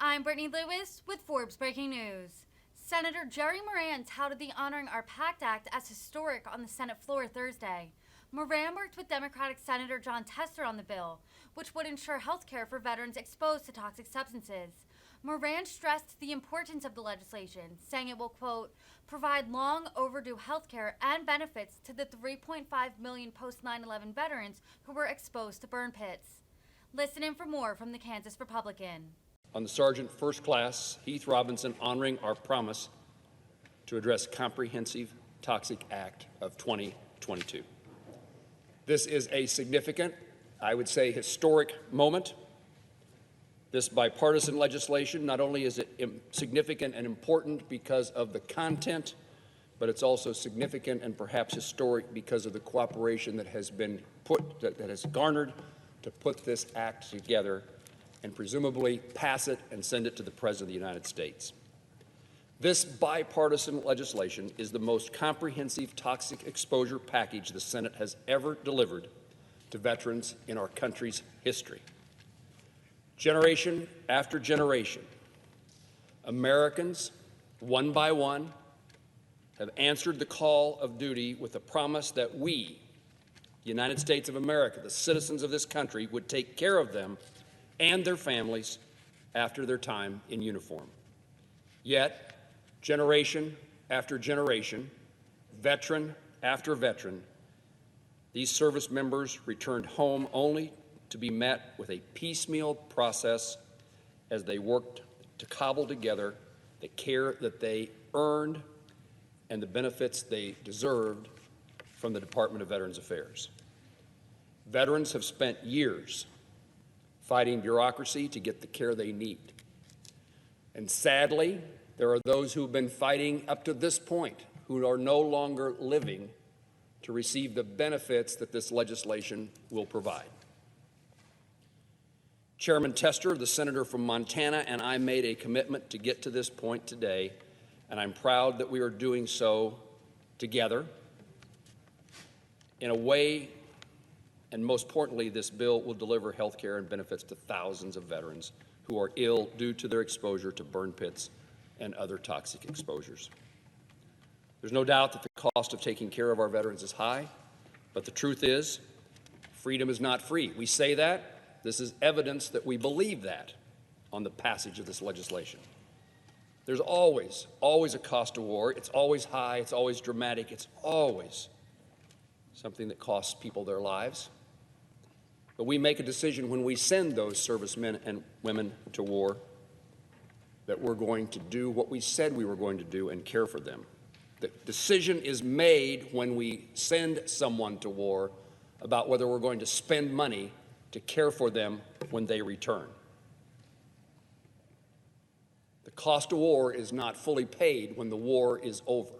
I'm Brittany Lewis with Forbes Breaking News. Senator Jerry Moran touted the honoring our PACT Act as historic on the Senate floor Thursday. Moran worked with Democratic Senator Jon Tester on the bill, which would ensure health care for veterans exposed to toxic substances. Moran stressed the importance of the legislation, saying it will, quote, provide long overdue health care and benefits to the 3.5 million post 9/11 veterans who were exposed to burn pits. Listen in for more from the Kansas Republican. On the Sergeant First Class Heath Robinson honoring our promise to address Comprehensive Toxic Act of 2022. This is a significant, I would say historic moment. This bipartisan legislation, not only is it significant and important because of the content, but it's also significant and perhaps historic because of the cooperation that has been that has garnered to put this act together and presumably pass it and send it to the President of the United States. This bipartisan legislation is the most comprehensive toxic exposure package the Senate has ever delivered to veterans in our country's history. Generation after generation, Americans, one by one, have answered the call of duty with a promise that we, the United States of America, the citizens of this country, would take care of them and their families after their time in uniform. Yet, generation after generation, veteran after veteran, these service members returned home only to be met with a piecemeal process as they worked to cobble together the care that they earned and the benefits they deserved from the Department of Veterans Affairs. Veterans have spent years fighting bureaucracy to get the care they need. And sadly, there are those who've been fighting up to this point who are no longer living to receive the benefits that this legislation will provide. Chairman Tester, the senator from Montana, and I made a commitment to get to this point today, and I'm proud that we are doing so together in a way. And most importantly, this bill will deliver health care and benefits to thousands of veterans who are ill due to their exposure to burn pits and other toxic exposures. There's no doubt that the cost of taking care of our veterans is high, but the truth is, freedom is not free. We say that. This is evidence that we believe that on the passage of this legislation. There's always a cost to war. It's always high. It's always dramatic. It's always something that costs people their lives. But we make a decision when we send those servicemen and women to war that we're going to do what we said we were going to do and care for them. The decision is made when we send someone to war about whether we're going to spend money to care for them when they return. The cost of war is not fully paid when the war is over.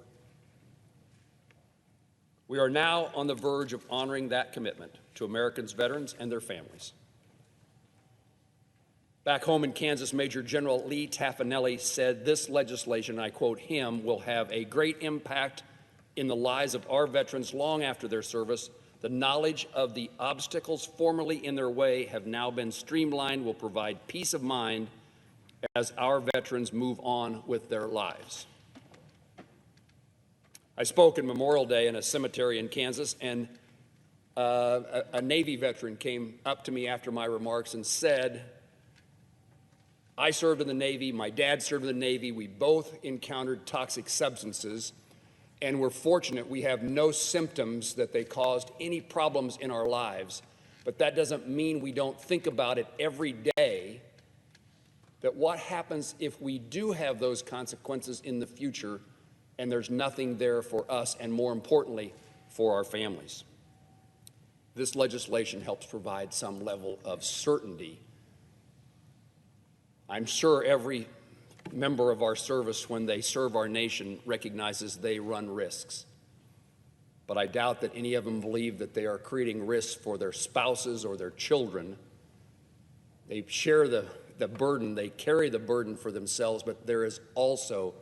We are now on the verge of honoring that commitment to Americans, veterans, and their families. Back home in Kansas, Major General Lee Taffanelli said this legislation, I quote him, will have a great impact in the lives of our veterans long after their service. The knowledge of the obstacles formerly in their way have now been streamlined, will provide peace of mind as our veterans move on with their lives. I spoke in Memorial Day in a cemetery in Kansas, and a Navy veteran came up to me after my remarks and said, I served in the Navy, my dad served in the Navy, we both encountered toxic substances, and we're fortunate we have no symptoms that they caused any problems in our lives, but that doesn't mean we don't think about it every day, that what happens if we do have those consequences in the future and there's nothing there for us and, more importantly, for our families. This legislation helps provide some level of certainty. I'm sure every member of our service, when they serve our nation, recognizes they run risks. But I doubt that any of them believe that they are creating risks for their spouses or their children. They share the burden, they carry the burden for themselves, but there is also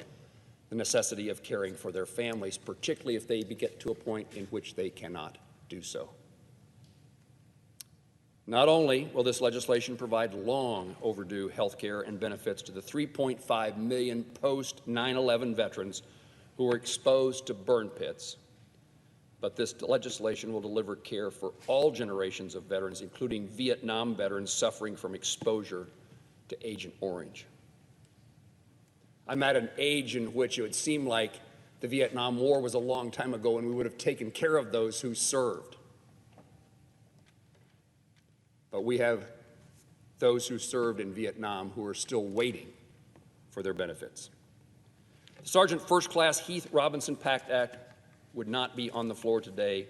the necessity of caring for their families, particularly if they get to a point in which they cannot do so. Not only will this legislation provide long overdue health care and benefits to the 3.5 million post-9/11 veterans who were exposed to burn pits, but this legislation will deliver care for all generations of veterans, including Vietnam veterans suffering from exposure to Agent Orange. I'm at an age in which it would seem like the Vietnam War was a long time ago and we would have taken care of those who served. But we have those who served in Vietnam who are still waiting for their benefits. Sergeant First Class Heath Robinson PACT Act would not be on the floor today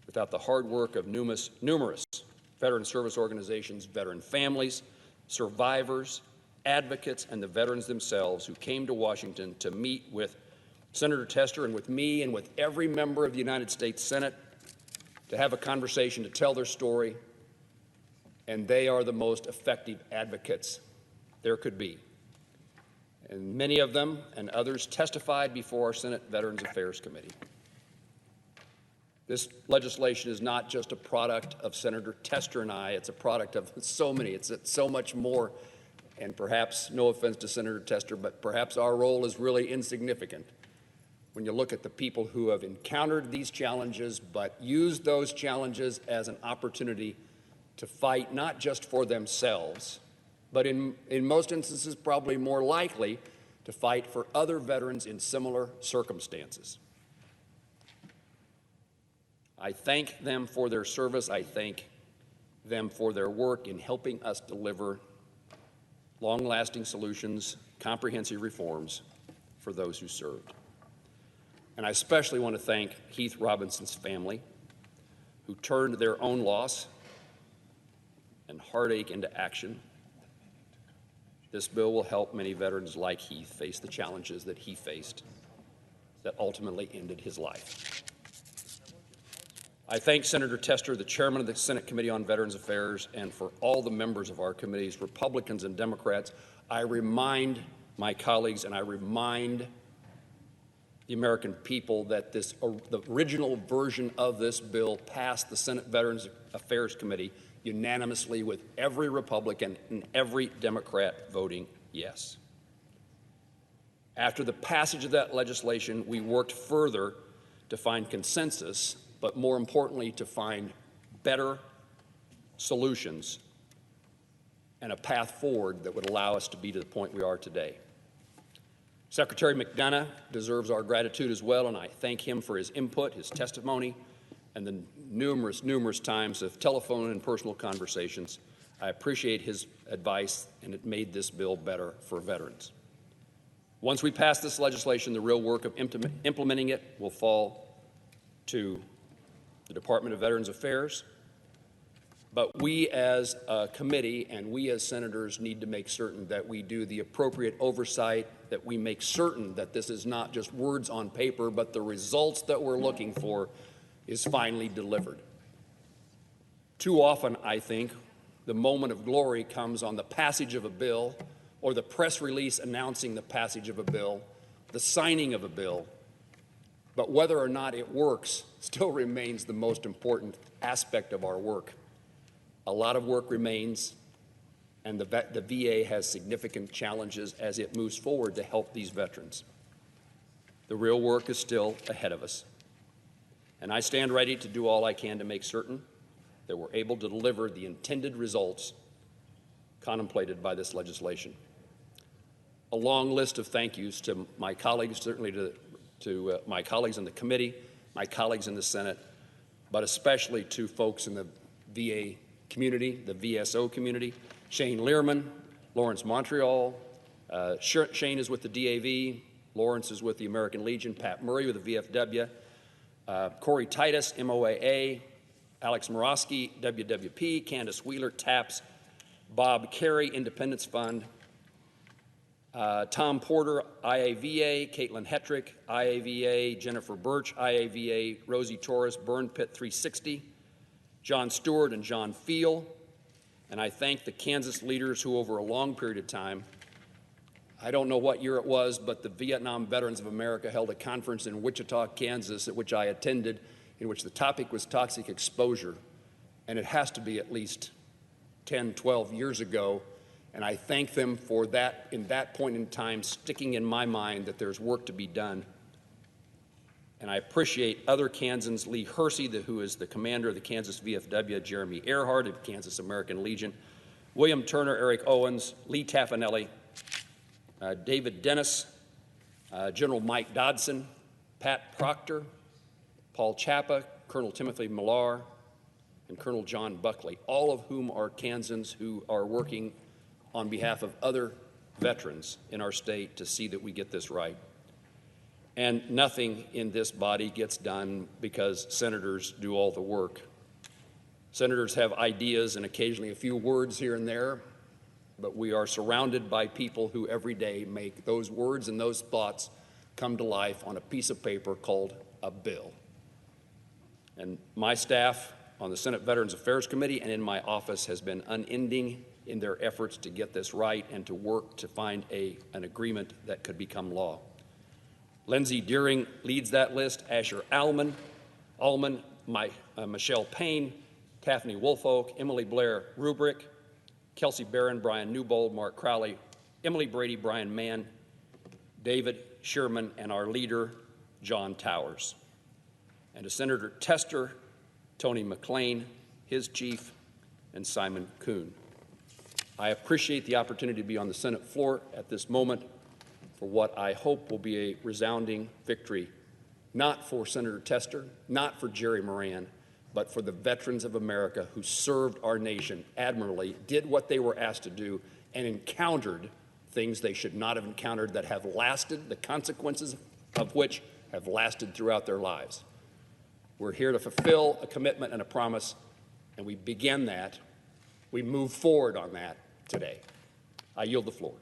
without the hard work of numerous veteran service organizations, veteran families, survivors, advocates, and the veterans themselves who came to Washington to meet with Senator Tester and with me and with every member of the United States Senate to have a conversation, to tell their story. And they are the most effective advocates there could be. And many of them and others testified before our Senate Veterans Affairs Committee. This legislation is not just a product of Senator Tester and I, it's a product of so many, it's so much more. And perhaps, no offense to Senator Tester, but perhaps our role is really insignificant when you look at the people who have encountered these challenges, but used those challenges as an opportunity to fight not just for themselves, but in most instances probably more likely to fight for other veterans in similar circumstances. I thank them for their service. I thank them for their work in helping us deliver long-lasting solutions, comprehensive reforms for those who served. And I especially want to thank Heath Robinson's family, who turned their own loss and heartache into action. This bill will help many veterans like Heath face the challenges that he faced that ultimately ended his life. I thank Senator Tester, the chairman of the Senate Committee on Veterans Affairs, and for all the members of our committees, Republicans and Democrats. I remind my colleagues and I remind the American people that the original version of this bill passed the Senate Veterans Affairs Committee unanimously with every Republican and every Democrat voting yes. After the passage of that legislation, we worked further to find consensus, but more importantly, to find better solutions and a path forward that would allow us to be to the point we are today. Secretary McDonough deserves our gratitude as well, and I thank him for his input, his testimony, and the numerous times of telephone and personal conversations. I appreciate his advice, and it made this bill better for veterans. Once we pass this legislation, the real work of implementing it will fall to the Department of Veterans Affairs. But we as a committee and we as senators need to make certain that we do the appropriate oversight, that we make certain that this is not just words on paper, but the results that we're looking for is finally delivered. Too often, I think, the moment of glory comes on the passage of a bill or the press release announcing the passage of a bill, the signing of a bill. But whether or not it works still remains the most important aspect of our work. A lot of work remains, and the VA has significant challenges as it moves forward to help these veterans. The real work is still ahead of us. And I stand ready to do all I can to make certain that we're able to deliver the intended results contemplated by this legislation. A long list of thank yous to my colleagues, certainly to my colleagues in the committee, my colleagues in the Senate, but especially to folks in the VA community, the VSO community. Shane Learman, Lawrence Montreal, Shane is with the DAV, Lawrence is with the American Legion, Pat Murray with the VFW, Corey Titus, MOAA, Alex Morosky, WWP, Candace Wheeler, TAPS, Bob Carey, Independence Fund, Tom Porter, IAVA, Caitlin Hetrick, IAVA, Jennifer Birch, IAVA, Rosie Torres, Burn Pit 360, John Stewart and John Feel, and I thank the Kansas leaders who over a long period of time, I don't know what year it was, but the Vietnam Veterans of America held a conference in Wichita, Kansas, at which I attended, in which the topic was toxic exposure, and it has to be at least 10, 12 years ago, and I thank them for that, in that point in time, sticking in my mind that there's work to be done. And I appreciate other Kansans, Lee Hersey, who is the commander of the Kansas VFW, Jeremy Earhart of Kansas American Legion, William Turner, Eric Owens, Lee Taffanelli, David Dennis, General Mike Dodson, Pat Proctor, Paul Chapa, Colonel Timothy Millar, and Colonel John Buckley, all of whom are Kansans who are working on behalf of other veterans in our state to see that we get this right. And nothing in this body gets done because senators do all the work. Senators have ideas and occasionally a few words here and there, but we are surrounded by people who every day make those words and those thoughts come to life on a piece of paper called a bill. And my staff on the Senate Veterans Affairs Committee and in my office has been unending in their efforts to get this right and to work to find an agreement that could become law. Lindsey Deering leads that list, Asher Allman, Michelle Payne, Taffany Woolfolk, Emily Blair Rubrick, Kelsey Barron, Brian Newbold, Mark Crowley, Emily Brady, Brian Mann, David Sherman, and our leader, John Towers. And to Senator Tester, Tony McClain, his chief, and Simon Kuhn. I appreciate the opportunity to be on the Senate floor at this moment for what I hope will be a resounding victory, not for Senator Tester, not for Jerry Moran, but for the veterans of America who served our nation admirably, did what they were asked to do, and encountered things they should not have encountered that have lasted, the consequences of which have lasted throughout their lives. We're here to fulfill a commitment and a promise, and we began that. We move forward on that today. I yield the floor.